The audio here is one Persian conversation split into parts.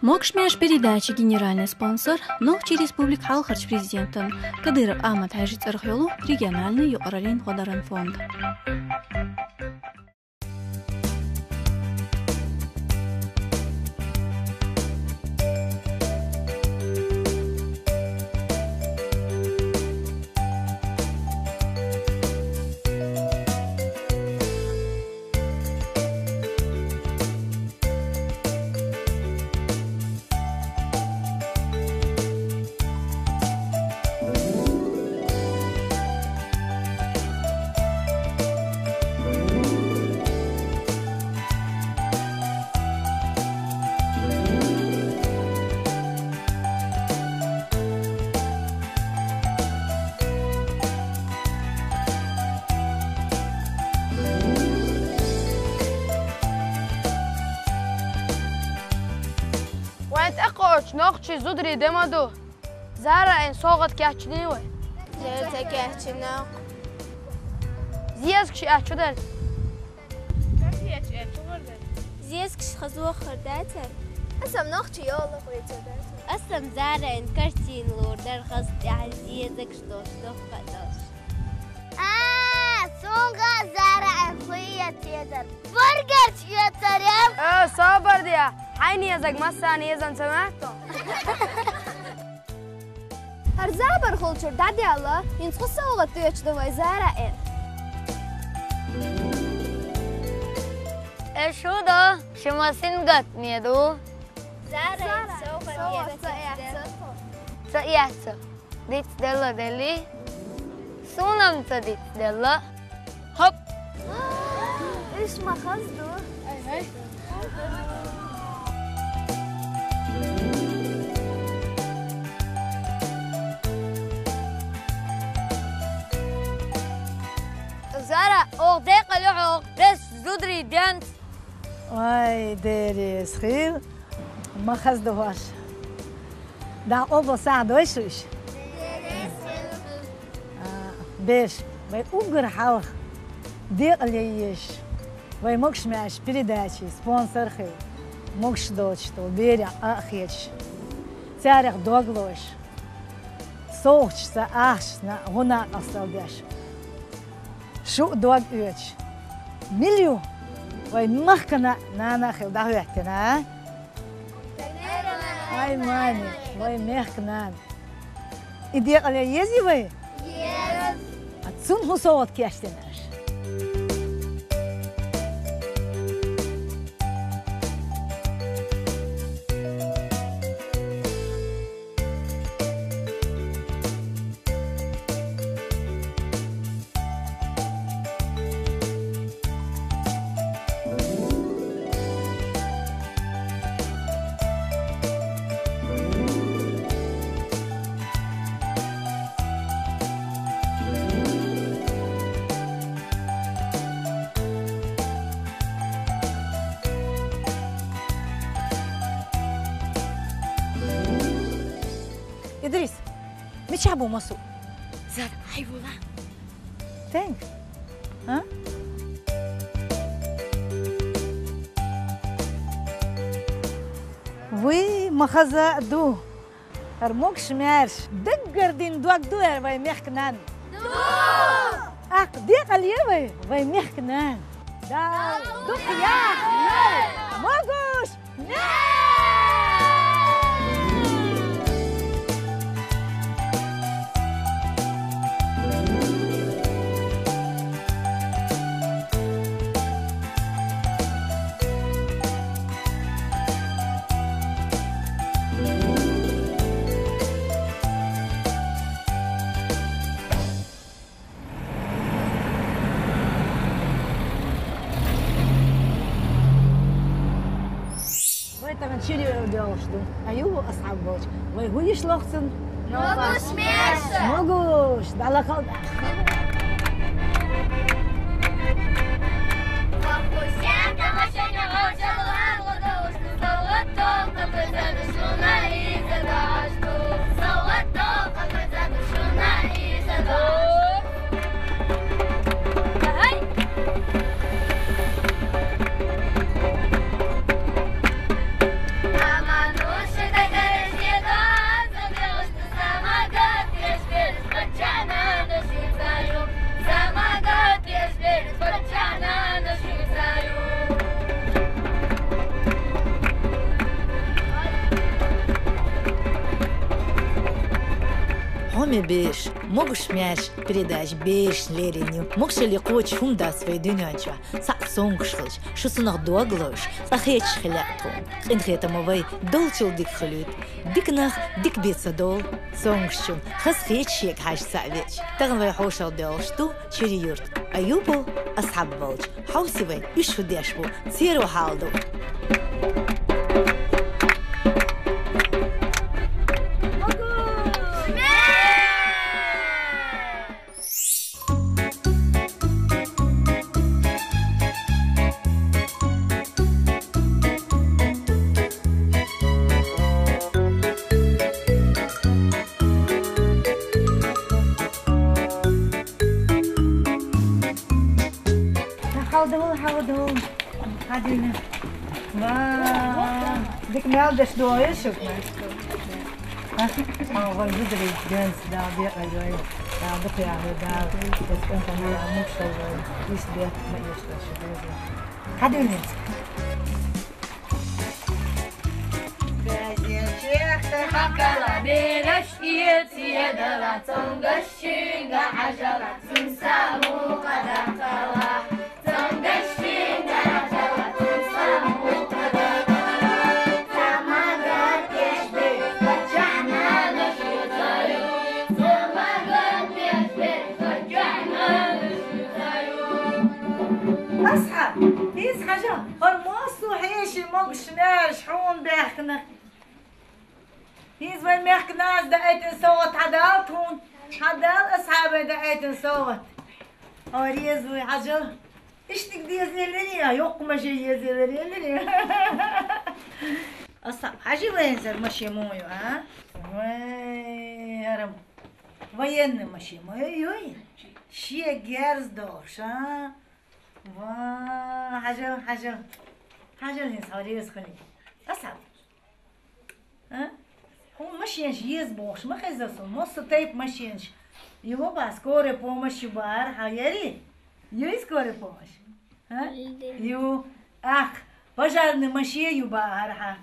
Мокшмяш передачи генеральный спонсор Новчий республик Халхарч президентом Кадыров Ахмад Хажиц Археолу региональный Юралин Ходоран фонд. ناقشي زودري دمادو زارع إن صاغت كأشني وي زارع كأشنا زيازك شيء أشودل زيازك خزوة خرداتر أسم ناقشي يلا قريتودات أسم زارع إن كرتين لوردر خست يعني زيازك شدوش خلاص سونغا زارع خوية تيدر برجر تيدر يا صابر ديا حيني يزق مساني يزن سمعتو هرزابر خلشر دادي الله ينسخص صوغة تيجدو وزارع شو ده؟ شماسين قط نيدو زارع سوف سياسة ديت دلا دلي سونم تديت دلا هوب إيش ما خصدو؟ أي زارع أغدق العوق بس زودري دانت Ой, дери, схил, махаз доваш. Да оба са дойшуш. Беш, vai угар халх. Делаешь. Vai мокшмяш передачи, спонсор хил. Мокш дочто, беря ахеч. Царях доглош. Соучса ахшна, гуна осталдяш. Шу дог üç. Milyon. Vai marcana na nakhil da huetena. Vai mani, vai merknan. Idia ale yezi vai? Yes. Atsun husovat kestenash. إدريس مش أبو مسو زار حيولا Thanks. ها؟ وي مخزا دو هرموكش مارش دقر دين دوك دوير باي ميخكنان دو أق ديق اليوي باي ميخكنان دا دوك يا موغوش تشيلي داوشدو أيوه أصحاب بوش ويقوليش لوختن موغوش ماشي موغوش دعلا قلب Хоми беш, могуш мяш передач беш лереню, могуш ли коч хумда свой дуняча, сак сонгшлыч, шусунах дуаглош, сахеч хляту. Инхетамовай долчил дик хлют, дикнах дик бецадол, сонгшчун, хасхечек хаш савеч. Тагнвай хошал делшту, чериюрт, аюбо, асхабболч, хаусивай, ишудешбу, церу халду. حاولوا هادينا ما ديك نعاودش دوية شوف ما غنجدري جالس دا بيع جاي دا بقي على دا بس انت ما مش شغال ليش بيع ما يشتغل شغال هادينا حكلا بينش يتي دلا تنقشين عجلة تنسامو قد قلا تنقشين عجلة تنسامو قد قلا سما قد يشبه رجعنا نشيطايو سما قد يشبه رجعنا نشيطايو أصحى هيز حاجة هرموس وحيشي مقشناش حون بيحكنا هيز وين ميحك ناس دقيت نصوت حدالتون حدال أصحابي دقيت نصوت أوريز وحجل إيش تقدي يزيلني يوق ماشي يزيلني أصحاب حاجي وين زر ماشي مويو ها وين هرم وين ماشي مويو شي جارز دوش ها حجل هيز أوريز خلي أصحاب ها هو ماشينش يزبوش ما خزسون نص تايب ماشينش يو با скорой помощи бар хаяри ю скорой помощи ها ю ах пожарный машину бар ха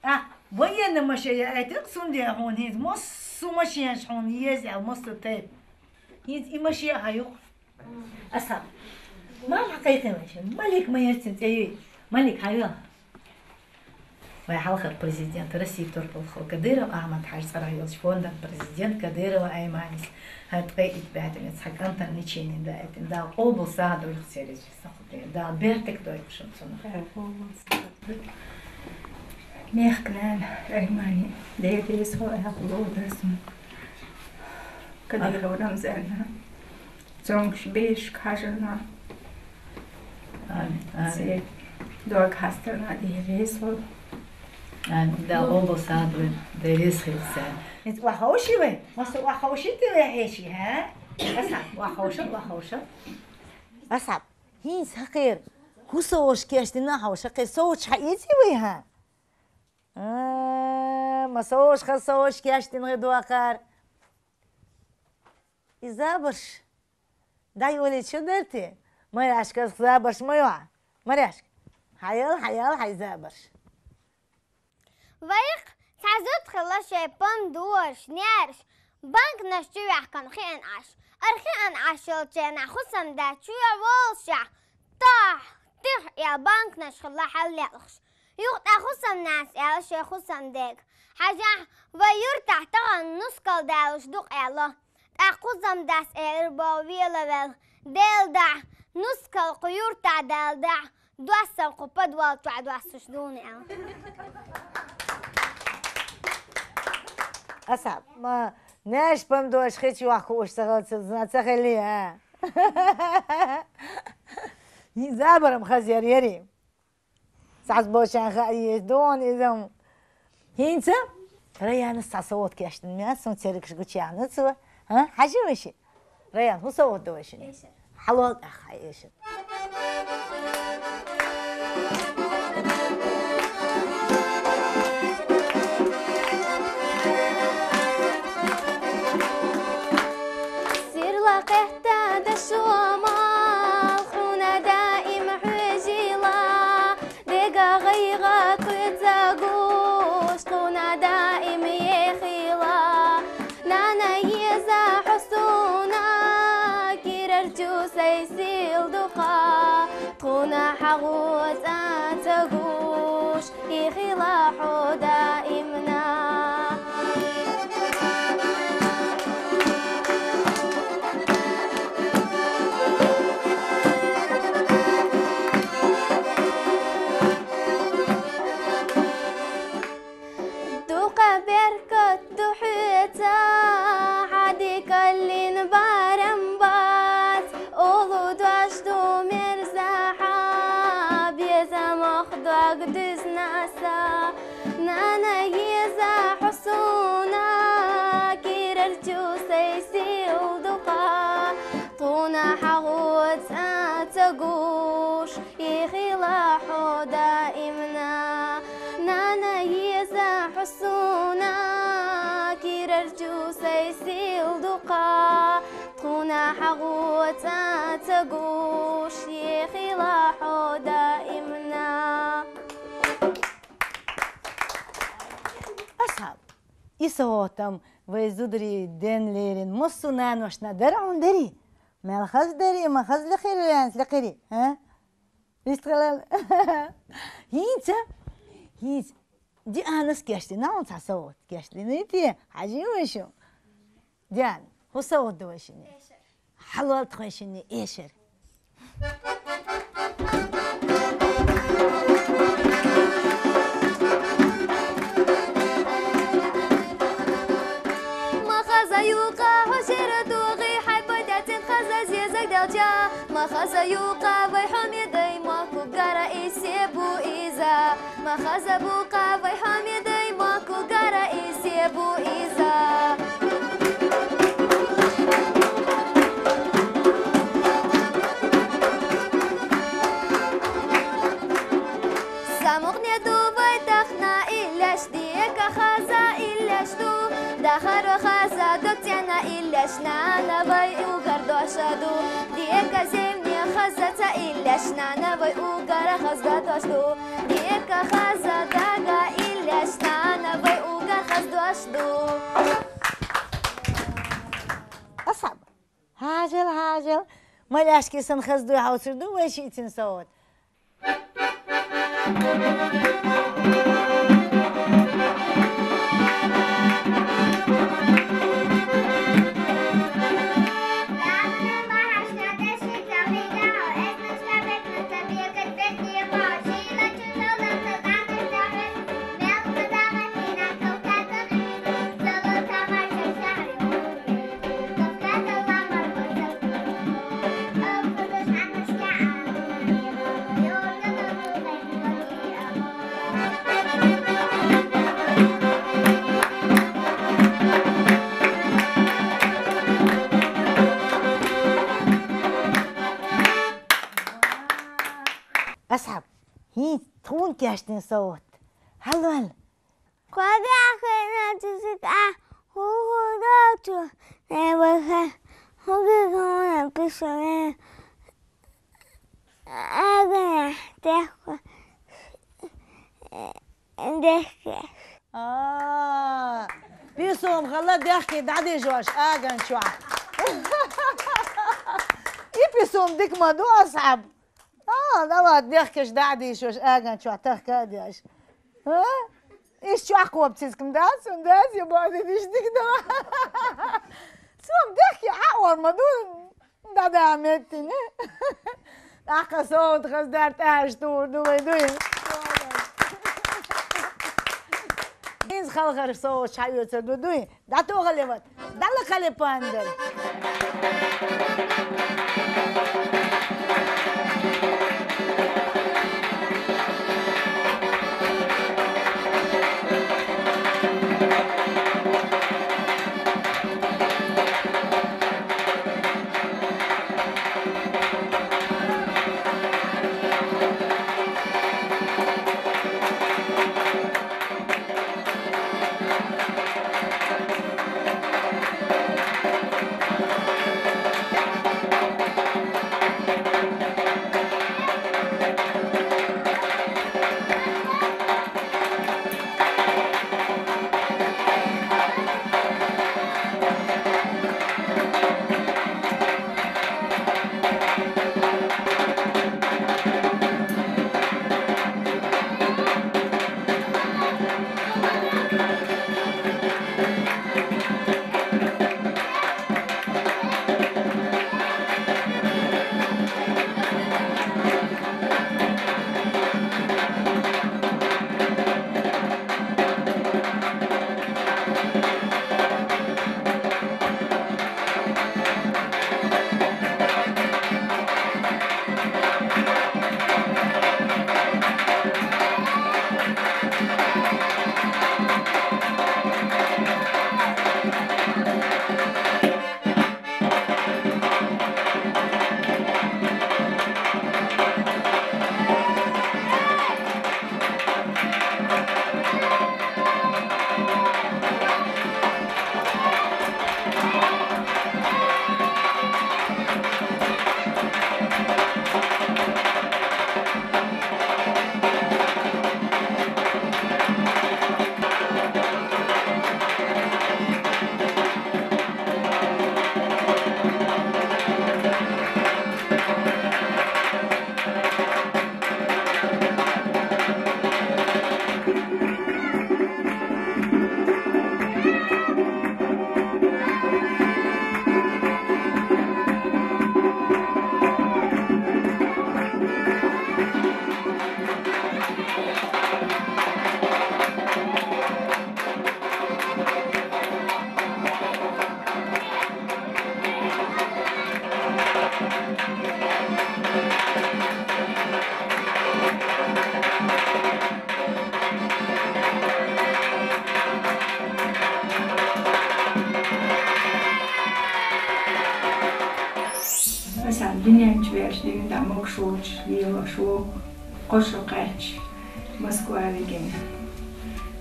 ах военный машина это сунде هون هيز مص ماشينش هون يز او مص تايب هيز يمشي هايو اصلا ما حقيقي ماشي ملك ما يستنتي ملك هايو وحلقة президент России Турбулху Кадыров Ахмад Хаж Сарайолч фонда президент Кадырова Айманис هتقيد بعد من سحقان تنيشين ده ده قبل ساعة ولا خسرت ده بيرتك ده شو صنع ميخكنان أيماني ديريس هو أقولو درسم كديرو رمزانا زونش بيش كاجنا سي دوك هستنا ديريس هو ده قبل ساعة ديريس خلصان انت وحوشي وين وحوشي تلاحيشي ها أصعب وحوشة أصعب هين سقير هو سوش كيشتنا حوشة قير سوش حقيتي ويها ما سوش خسوش كيشتن غدو آخر إزابرش داي ولي شو درتي ما يعشك زابرش ما يوع ما يعشك حيال حي زابرش ويق تعزوت خلاص يبان دوش نيرش بانك نشتوي عكان خين عش أرخين عشلتين خصم دا شوي والشع طاح تخ يا بانك نش خلا حل يخش يوقت خصم ناس يا شي خصم ديك حاجة ويرتاح تغن نسكال دالش دوق يلا خصم داس إرباوية لبل ديل دا نسكال قيور تاع دال دا دواسن قبض والتوع دواسش دوني أصعب ما ناش بمدوش خيتي وحكو اشتغلت تخلي ها يزابر مخزير يري ساعات بوشان خايش دون إذا هينسا ريان الساعة صوت كيشتن الناس ونتسيركش قلت يعني تسوى ها حاجة ماشي ريان هو صوت دوشني حلوة أخ عيشن نانا كيرجو سيسيل دقا تقونا حغوت أنتقوش يخلاحو دائمنا دوقا بركة دحيتا عادي كلين بارمبات أولو دواشدو مرزاحا بيزا مخدوك دوز ناسا نانا يزا حسونا كيررجو سيسي ودقا طونا حغوت أنتقوش يخلاحو دائمنا نانا يزا حسونا كيررجو سيسيل دقا تخونا حغوت تقوش يخلاحو دائمنا أصحاب يسوتم ويزودري دين ليرين مصنان وشنا درعون دري ما الخز دري ما خز لخير يعني لخيري ها يستغلال هينتا هينت دي أنس كاشتي ناون تصوت كاشتي نيتي حاجي وشو جان هو صوت دوشني حلوة تخشني إيشر ما خزا يوقع وشير دوغي حبتات خزا زيزك دلجا ما خزا يوقع ويحمي دايما كوكارا إيسيبو إيزا ما خزا بوقع ويحمي دايما كوكارا إيسيبو إيزا سامغني دوبي تخنا إلاش ديك خزا إلاش دو دخر خزا دوتينا إلاش نانا باي وقردو أشدو ديك زمني خزا إلاش نانا باي وقر خزا دوشدو ديك خزا داقا إلاش نانا باي وقر خزدو أشدو أصعب هاجل ما لاش كيسن خزدو يحوصردو ويشي تنسوت أصعب هي تكون كاشتين صوت هلو قد أخذنا تسكع هو داتو نبغى هو كمان بسرعة أنا تأخذ ضحك بيسوم خلا ضحكي دعدي جوش آجن شو يبيسوم ديك ما دو أصعب لا ضحكش دعدي شوش آجن شو تحكي ها إيش شو أقوى بتسكم داس ونداس يا بعد إيش ديك ده سوم ضحكي أقوى ما دو دعدي عملتني أحكي صوت خز دارت أهش دور دوي إنز خلقر صوت شايو تردو دوي داتو غلبت دل خلي باندل Динянч вершдеген дамог шууч, лио шуу, қошо қайч, Москвавиген,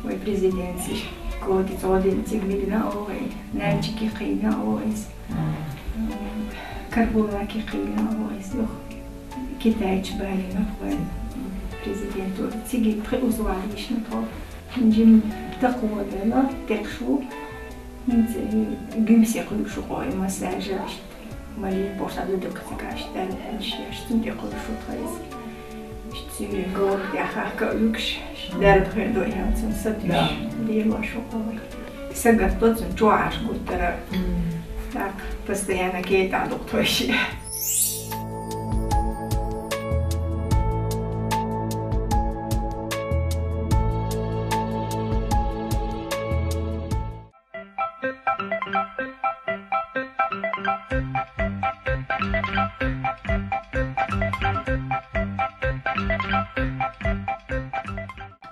ой президенци, коди зодин цигмидна ой, нанчики қина ойс, карбулаки қина ойс, ёх, китайч балина ой, президенту, циги преузвалишна то, нжим такого дела, текшу, гимсе қойшу ой, массажаш, мали посаду докцикаш, дальше, что ты қойшу твоис. Сюрі гор яхака юкш дәріп хердо яцын сатыш лева шоковой. Сага тоцын чуаш гуттара. Так, постоянно кейта доктойши.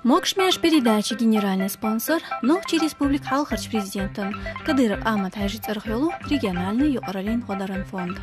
Мокшмяш передачи генеральный спонсор Новчий Республик Халхарч президентом Кадыров Ахмат Хайжи Цархёлу региональный юqaralin Қодаран фонд.